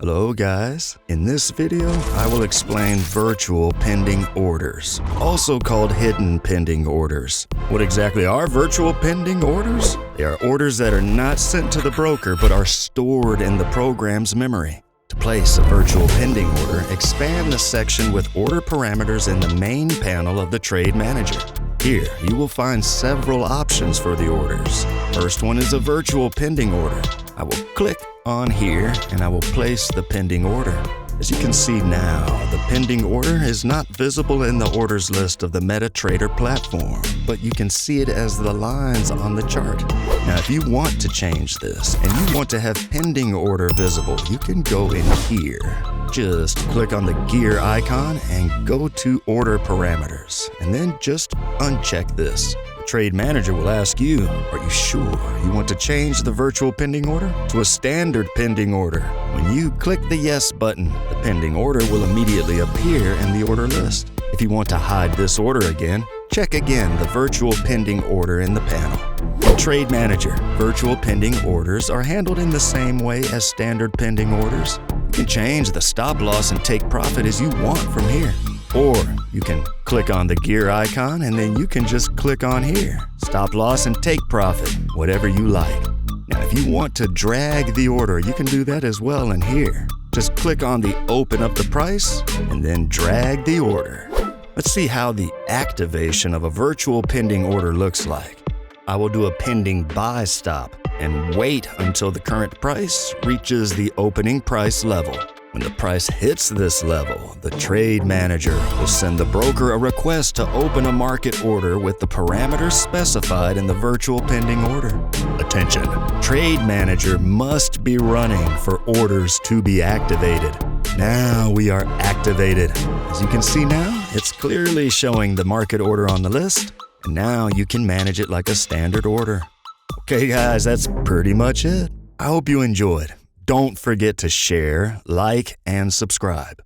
Hello guys, in this video I will explain virtual pending orders, also called hidden pending orders. What exactly are virtual pending orders? They are orders that are not sent to the broker but are stored in the program's memory. To place a virtual pending order, expand the section with order parameters in the main panel of the Trade Manager. Here, you will find several options for the orders. First one is a virtual pending order. I will click on here and I will place the pending order. As you can see now, the pending order is not visible in the orders list of the MetaTrader platform, but you can see it as the lines on the chart. Now, if you want to change this and you want to have pending order visible, you can go in here. Just click on the gear icon and go to order parameters, and then just uncheck this. The Trade Manager will ask you, are you sure you want to change the virtual pending order to a standard pending order? When you click the yes button, the pending order will immediately appear in the order list. If you want to hide this order again, check again the virtual pending order in the panel. In Trade Manager, virtual pending orders are handled in the same way as standard pending orders. You can change the stop loss and take profit as you want from here. Or you can click on the gear icon and then you can just click on here. Stop loss and take profit, whatever you like. Now, if you want to drag the order, you can do that as well in here. Just click on the open up the price and then drag the order. Let's see how the activation of a virtual pending order looks like. I will do a pending buy stop and wait until the current price reaches the opening price level. When the price hits this level, the Trade Manager will send the broker a request to open a market order with the parameters specified in the virtual pending order. Attention! Trade Manager must be running for orders to be activated. Now we are activated. As you can see now, it's clearly showing the market order on the list, and now you can manage it like a standard order. Okay guys, that's pretty much it. I hope you enjoyed. Don't forget to share, like, and subscribe.